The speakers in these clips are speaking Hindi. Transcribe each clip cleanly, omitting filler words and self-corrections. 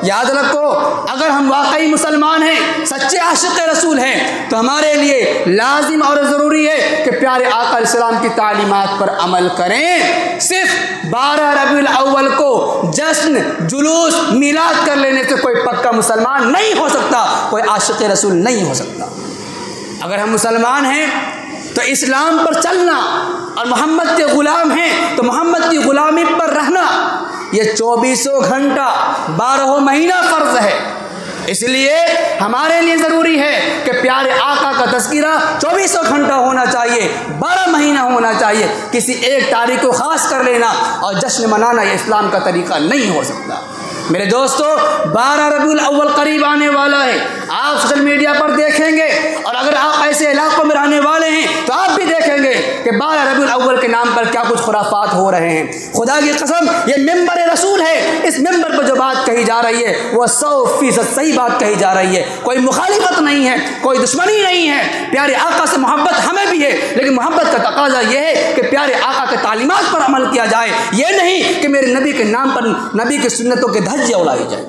याद रखो, अगर हम वाकई मुसलमान हैं, सच्चे आशिक़ रसूल हैं, तो हमारे लिए लाजिम और ज़रूरी है कि प्यारे आका अलैहिस्सलाम की तालीमात पर अमल करें। सिर्फ 12 रबीउल अव्वल को जश्न, जुलूस, मिलाद कर लेने से कोई पक्का मुसलमान नहीं हो सकता, कोई आशिक़ रसूल नहीं हो सकता। अगर हम मुसलमान हैं तो इस्लाम पर चलना और मोहम्मद के ग़ुलाम हैं तो मोहम्मद की ग़ुलामी पर रहना, ये 24 घंटा 12 महीना फ़र्ज़ है। इसलिए हमारे लिए ज़रूरी है कि प्यारे आका का तज़किरा 24 घंटा होना चाहिए, 12 महीना होना चाहिए। किसी एक तारीख़ को ख़ास कर लेना और जश्न मनाना ये इस्लाम का तरीक़ा नहीं हो सकता। मेरे दोस्तों, 12 रबीउल अव्वल करीब आने वाला है। आप सोशल मीडिया पर देखेंगे और अगर आप ऐसे इलाकों में रहने वाले हैं तो आप भी देखेंगे कि 12 रबीउल अव्वल के नाम पर क्या कुछ खुराफात हो रहे हैं। खुदा की कसम, ये मिंबर रसूल है, इस मिंबर पर जो बात कही जा रही है वह 100% सही बात कही जा रही है। कोई मुखालिफत नहीं है, कोई दुश्मनी नहीं है। प्यारे आका से मोहब्बत हमें भी है, लेकिन मोहब्बत का तकाजा यह है कि प्यारे आका के तालीमात पर अमल किया जाए, ये नहीं कि मेरे नबी के नाम पर नबी की सुन्नतों के धज्जियां उड़ाई जाए।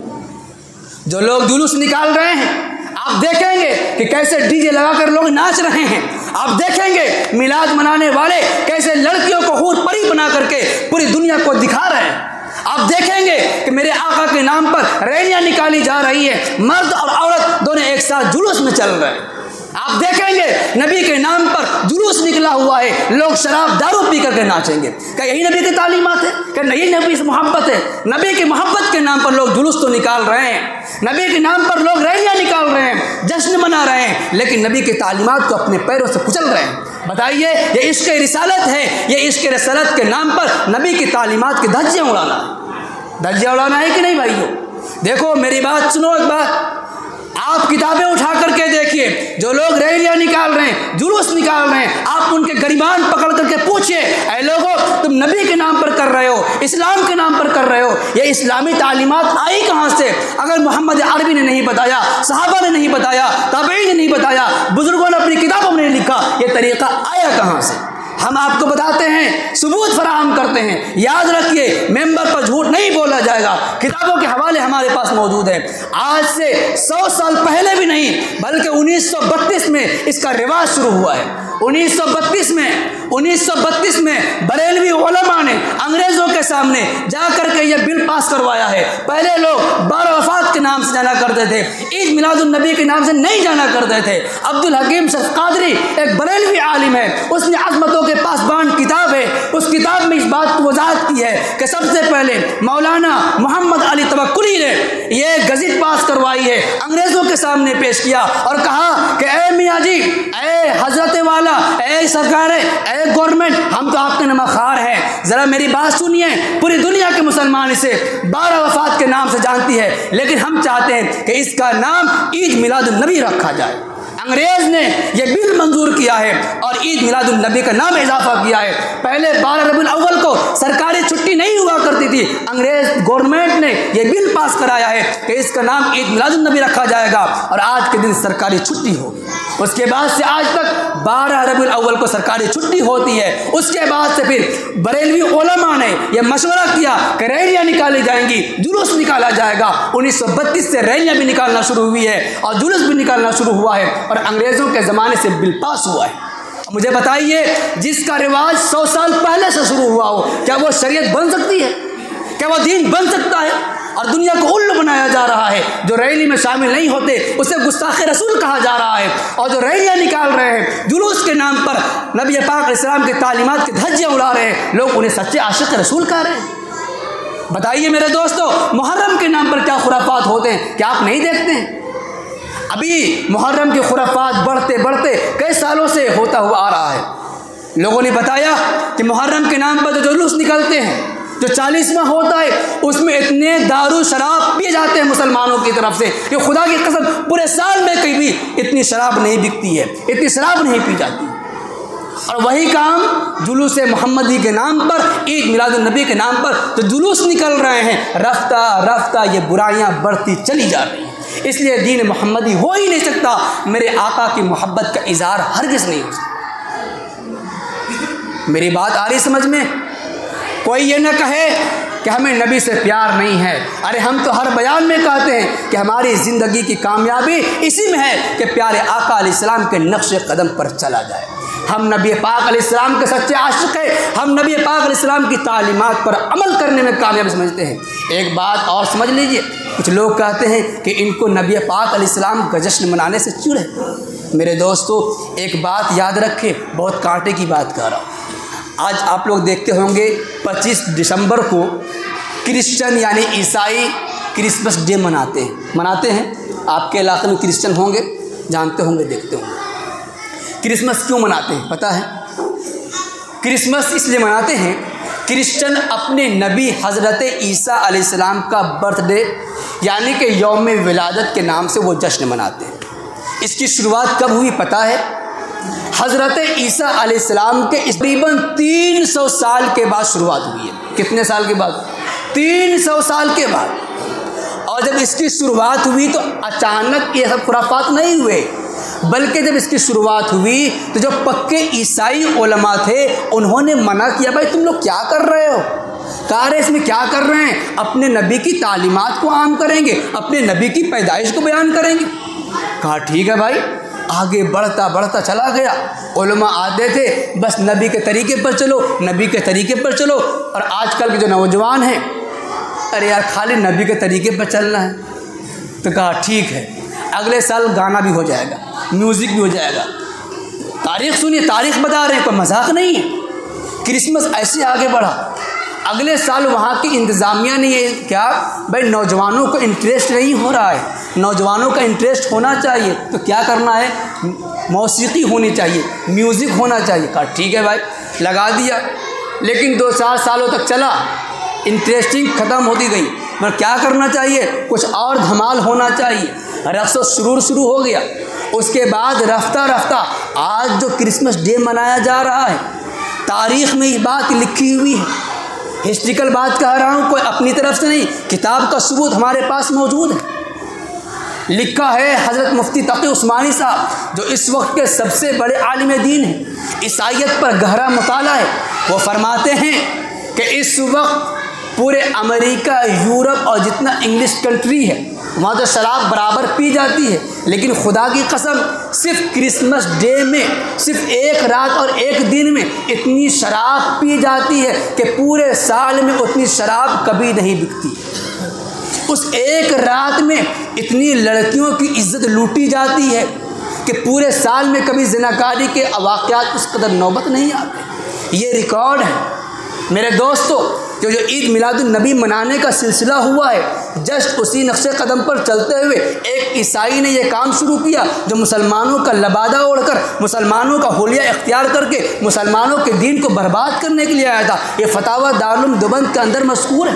जो लोग जुलूस निकाल रहे हैं, आप देखेंगे कि कैसे डीजे लगाकर लोग नाच रहे हैं। आप देखेंगे मिलाद मनाने वाले कैसे लड़कियों को हूर परी बना करके पूरी दुनिया को दिखा रहे हैं। आप देखेंगे कि मेरे आका के नाम पर रैलियां निकाली जा रही है, मर्द और औरत दोनों एक साथ जुलूस में चल रहे हैं। आप देखेंगे नबी के नाम पर जुलूस निकला हुआ है, लोग शराब दारू पी करके नाचेंगे। क्या यही नबी की तालीमात है? क्या नहीं नबी से मोहब्बत है? नबी की मोहब्बत के नाम पर लोग जुलूस तो निकाल रहे हैं, नबी के नाम पर लोग रैलियां निकाल रहे हैं, जश्न मना रहे हैं, लेकिन नबी की तालीमात को अपने पैरों से कुचल रहे हैं। बताइए, ये इश्क़ रिसालत है? ये इश्क़ रिसालत के नाम पर नबी की तालीमात की धज्जियां उड़ाना है। धज्जियां उड़ाना है कि नहीं भाइयों? देखो मेरी बात सुनो एक बात, आप किताबें उठा करके देखिए, जो लोग रैलियां निकाल रहे हैं, जुलूस निकाल रहे हैं, आप उनके गरिबान पकड़ करके पूछिए, ऐ लोगों, तुम नबी के नाम पर कर रहे हो, इस्लाम के नाम पर कर रहे हो, ये इस्लामी तालीमात आई कहाँ से? अगर मोहम्मद अरबी ने नहीं बताया, सहाबा ने नहीं बताया, ताबईन ने नहीं बताया, बुजुर्गों ने अपनी किताबों में नहीं लिखा, ये तरीक़ा आया कहाँ से? हम आपको बताते हैं, सबूत फराहम करते हैं। याद रखिए, मेंबर पर झूठ नहीं बोला जाएगा। किताबों के हवाले हमारे पास मौजूद है। आज से 100 साल पहले भी नहीं, बल्कि 1932 में इसका रिवाज शुरू हुआ है। 1932 में बरेलवी उलमा ने अंग्रेज़ों के सामने जा करके यह बिल पास करवाया है। पहले लोग 12 वफ़ात के नाम से जाना करते थे, ईद मिलादुन नबी के नाम से नहीं जाना करते थे। अब्दुल हकीम शफ़ क़ादरी एक बरेलवी आलिम है, उसने अज़मतों के पासबान किताब है, उस किताब में इस बात को वजाहत की है कि सबसे पहले मौलाना मोहम्मद अली तवक्कुली ने यह गज़ट पास करवाई है, अंग्रेज़ों के सामने पेश किया और कहा कि ए मियाँ जी, ए हज़रत वाला, ए सरकार, ए गवर्नमेंट, हम तो आपके नमख़ार हैं, ज़रा मेरी बात सुनिए। पूरी दुनिया के मुसलमान इसे 12 वफ़ात के नाम से जानती है, लेकिन हम चाहते हैं कि इसका नाम ईद मिलादुन नबी रखा जाए। अंग्रेज़ ने यह बिल मंजूर किया है और ईद मिलादुन नबी का नाम इजाफा किया है। पहले 12 रबीउल अव्वल को सरकारी छुट्टी नहीं हुआ करती थी, अंग्रेज़ गवर्नमेंट ने यह बिल पास कराया है कि इसका नाम ईद मिलादुन नबी रखा जाएगा और आज के दिन सरकारी छुट्टी होगी। उसके बाद से आज तक 12 रबीउल अव्वल को सरकारी छुट्टी होती है। उसके बाद से फिर बरेलवी उलमा ने यह मशवरा किया कि रैलियाँ निकाली जाएंगी, जुलूस निकाला जाएगा। 1932 से रैलियाँ भी निकालना शुरू हुई है और जुलूस भी निकालना शुरू हुआ है और अंग्रेज़ों के ज़माने से बिल पास हुआ है। मुझे बताइए, जिसका रिवाज 100 साल पहले से शुरू हुआ हो, क्या वो शरीयत बन सकती है? क्या वो दीन बन सकता है? और दुनिया को उल्लू बनाया जा रहा है। जो रैली में शामिल नहीं होते उसे गुस्ताख रसूल कहा जा रहा है, और जो रैलियाँ निकाल रहे हैं, जुलूस के नाम पर नबी पाक इस्लाम की तालीमात की धज्जियाँ उड़ा रहे हैं, लोग उन्हें सच्चे आशिक़ रसूल कह रहे हैं। बताइए मेरे दोस्तों, मुहर्रम के नाम पर क्या खुराफात होते हैं, क्या आप नहीं देखते हैं? अभी मुहर्रम के खुराफात बढ़ते बढ़ते कई सालों से होता हुआ आ रहा है। लोगों ने बताया कि मुहर्रम के नाम पर जो जुलूस निकलते हैं, जो 40वां होता है, उसमें इतने दारू शराब पिए जाते हैं मुसलमानों की तरफ से कि खुदा की कसम पूरे साल में कहीं भी इतनी शराब नहीं बिकती है, इतनी शराब नहीं पी जाती। और वही काम जुलूस मोहम्मदी के नाम पर, ईद मिलादुन नबी के नाम पर जो जुलूस निकल रहे हैं, रफ्ता रफ्ता ये बुराइयां बढ़ती चली जा रही हैं। इसलिए दीन मोहम्मदी हो ही नहीं सकता, मेरे आका की मोहब्बत का इजहार हरगिज़ नहीं हो सकता। मेरी बात आ रही समझ में? कोई ये न कहे कि हमें नबी से प्यार नहीं है। अरे हम तो हर बयान में कहते हैं कि हमारी ज़िंदगी की कामयाबी इसी में है कि प्यारे आका अलैहिस्सलाम के नक्श कदम पर चला जाए। हम नबी पाक अलैहिस्सलाम के सच्चे आशिक़ हैं। हम नबी पाक अलैहिस्सलाम की तालीमात पर अमल करने में कामयाब समझते हैं। एक बात और समझ लीजिए, कुछ लोग कहते हैं कि इनको नबी पाक अलैहिस्सलाम का जश्न मनाने से चिढ़ है। मेरे दोस्तों, एक बात याद रखें, बहुत कांटे की बात कह रहा हूँ। आज आप लोग देखते होंगे 25 दिसंबर को क्रिश्चियन यानी ईसाई क्रिसमस डे मनाते हैं। आपके इलाके में क्रिश्चियन होंगे, जानते होंगे, देखते होंगे। क्रिसमस क्यों मनाते हैं पता है? क्रिसमस इसलिए मनाते हैं, क्रिश्चियन अपने नबी हज़रत ईसा अलैहिस्सलाम का बर्थडे यानी कि यौम विलादत के नाम से वो जश्न मनाते हैं। इसकी शुरुआत कब हुई पता है? हज़रत ईसा अलैहिस्सलाम के तकरीबन 300 साल के बाद शुरुआत हुई है। कितने साल के बाद? 300 साल के बाद। और जब इसकी शुरुआत हुई तो अचानक ये सब खुराफात नहीं हुए, बल्कि जब इसकी शुरुआत हुई तो जो पक्के ईसाई उलमा थे उन्होंने मना किया, भाई तुम लोग क्या कर रहे हो? कहा रहे इसमें क्या कर रहे हैं? अपने नबी की तालीमात को आम करेंगे, अपने नबी की पैदाइश को बयान करेंगे। कहा ठीक है भाई। आगे बढ़ता बढ़ता चला गया। उलमा आते थे, बस नबी के तरीके पर चलो, नबी के तरीके पर चलो। और आजकल के जो नौजवान हैं, अरे यार खाली नबी के तरीके पर चलना है। तो कहा ठीक है, अगले साल गाना भी हो जाएगा, म्यूज़िक भी हो जाएगा। तारीख़ सुनिए, तारीख़ बता रहे हैं, कोई मजाक नहीं है। क्रिसमस ऐसे आगे बढ़ा। अगले साल वहाँ की इंतज़ामिया ने ये क्या, भाई नौजवानों को इंटरेस्ट नहीं हो रहा है, नौजवानों का इंटरेस्ट होना चाहिए, तो क्या करना है? मौसीकी होनी चाहिए, म्यूज़िक होना चाहिए। कहा ठीक है भाई, लगा दिया। लेकिन 2-4 सालों तक चला, इंटरेस्टिंग ख़त्म होती गई। मगर क्या करना चाहिए? कुछ और धमाल होना चाहिए। रफ्स सुरूर शुरू हो गया। उसके बाद रफ्ता रफ्ता आज जो क्रिसमस डे मनाया जा रहा है, तारीख़ में ये बात लिखी हुई है। हिस्ट्रिकल बात कह रहा हूँ, कोई अपनी तरफ से नहीं, किताब का सबूत हमारे पास मौजूद है। लिखा है हज़रत मुफ्ती तक़ी उस्मानी साहब, जो इस वक्त के सबसे बड़े आलिम दीन हैं, ईसाइयत पर गहरा मुताला है। वो फरमाते हैं कि इस वक्त पूरे अमेरिका, यूरोप और जितना इंग्लिश कंट्री है, वहाँ तो शराब बराबर पी जाती है, लेकिन खुदा की कसम सिर्फ क्रिसमस डे में, सिर्फ एक रात और एक दिन में इतनी शराब पी जाती है कि पूरे साल में उतनी शराब कभी नहीं बिकती। उस एक रात में इतनी लड़कियों की इज्जत लूटी जाती है कि पूरे साल में कभी ज़िनाकारी के वाक़यात उस कदर नौबत नहीं आते। ये रिकॉर्ड है मेरे दोस्तों। जो ईद मिलादुन्नबी मनाने का सिलसिला हुआ है, जस्ट उसी नक्शे कदम पर चलते हुए एक ईसाई ने यह काम शुरू किया, जो मुसलमानों का लबादा ओढ़कर, मुसलमानों का होलिया इख्तियार करके मुसलमानों के दीन को बर्बाद करने के लिए आया था। ये फतावा दारुल देवबंद के अंदर मज़कूर है,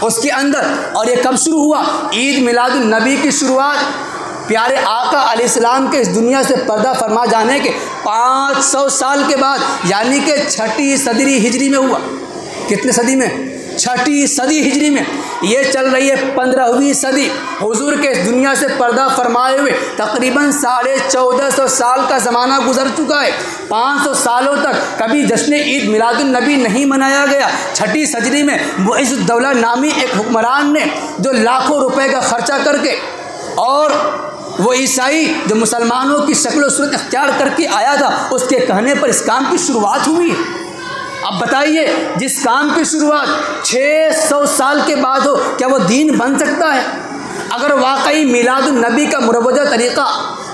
उसके अंदर। और ये कब शुरू हुआ? ईद मिलादुन्नबी की शुरुआत प्यारे आका अलैहिस्सलाम के इस दुनिया से पर्दा फरमा जाने के 500 साल के बाद, यानी कि 6ठी सदी हिजरी में हुआ। कितने सदी में? 6ठी सदी हिजरी में। ये चल रही है 15वीं सदी। हुजूर के इस दुनिया से पर्दा फरमाए हुए तकरीबन 1450 साल का ज़माना गुजर चुका है। 500 सालों तक कभी जश्न ईद मिलादुन्नबी नहीं मनाया गया। 6ठी सदी में मुइज़ुद्दौला नामी एक हुक्मरान ने, जो लाखों रुपए का खर्चा करके, और वो ईसाई जो मुसलमानों की शक्ल सूरत इख्तियार करके आया था, उसके कहने पर इस काम की शुरुआत हुई। अब बताइए, जिस काम की शुरुआत 600 साल के बाद हो, क्या वो दीन बन सकता है? अगर वाकई मिलादुन्नबी का मुरवजा तरीक़ा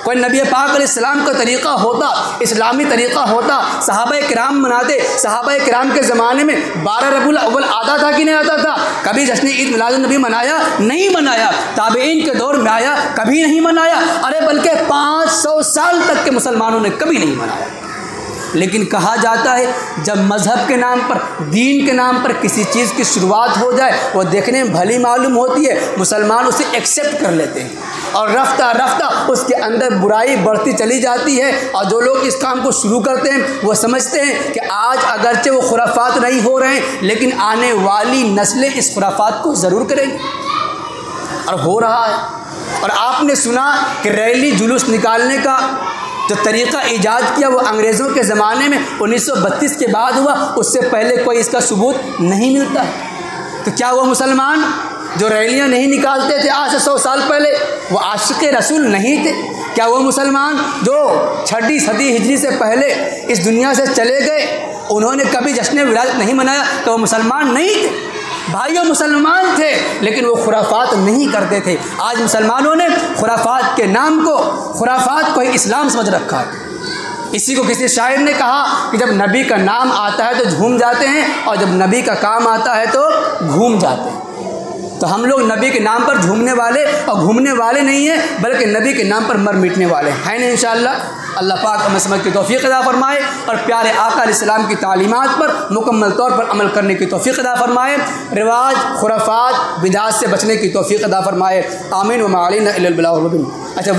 कोई नबी पाक अलैहिस्सलाम का तरीक़ा होता, इस्लामी तरीक़ा होता, सहाबाए किराम मनाते। सहाबाए किराम के ज़माने में 12 रबीउल अव्वल आता था कि नहीं आता था? कभी जश्न ईद मिलादुन्नबी मनाया? नहीं मनाया। ताबईन के दौर में आया? कभी नहीं मनाया। अरे बल्कि 500 साल तक के मुसलमानों ने कभी नहीं मनाया। लेकिन कहा जाता है जब मज़हब के नाम पर, दीन के नाम पर किसी चीज़ की शुरुआत हो जाए, वो देखने में भली मालूम होती है, मुसलमान उसे एक्सेप्ट कर लेते हैं, और रफ्ता रफ्ता उसके अंदर बुराई बढ़ती चली जाती है। और जो लोग इस काम को शुरू करते हैं वो समझते हैं कि आज अगरचे वो खुराफात नहीं हो रहे हैं, लेकिन आने वाली नस्लें इस खुराफात को ज़रूर करेंगी, और हो रहा है। और आपने सुना कि रैली जुलूस निकालने का जो तरीक़ा ईजाद किया वो अंग्रेज़ों के ज़माने में 1932 के बाद हुआ, उससे पहले कोई इसका सबूत नहीं मिलता है। तो क्या वो मुसलमान जो रैलियाँ नहीं निकालते थे आज से 100 साल पहले, वो आशिक़ रसूल नहीं थे? क्या वो मुसलमान जो 6वीं सदी हिजरी से पहले इस दुनिया से चले गए, उन्होंने कभी जश्न विलादत नहीं मनाया, तो वो मुसलमान नहीं थे? भाइयों, मुसलमान थे लेकिन वो खुराफात नहीं करते थे। आज मुसलमानों ने खुराफात के नाम को, खुराफात को ही इस्लाम समझ रखा है। इसी को किसी शायर ने कहा कि जब नबी का नाम आता है तो झूम जाते हैं, और जब नबी का काम आता है तो घूम जाते हैं। तो हम लोग नबी के नाम पर झूमने वाले और घूमने वाले नहीं हैं, बल्कि नबी के नाम पर मर मिटने वाले हैं ना इंशाअल्लाह। अल्लाह पाक हमें समझ की तौफीक अता फरमाए और प्यारे आका अलैहिस्सलाम की तालीमात पर मुकम्मल तौर पर अमल करने की तौफीक अता फरमाए। रिवाज, खुराफात, बिदात से बचने की तौफीक अता फरमाए। आमीन व मा अलैना इल्लल बलाग। अच्छा।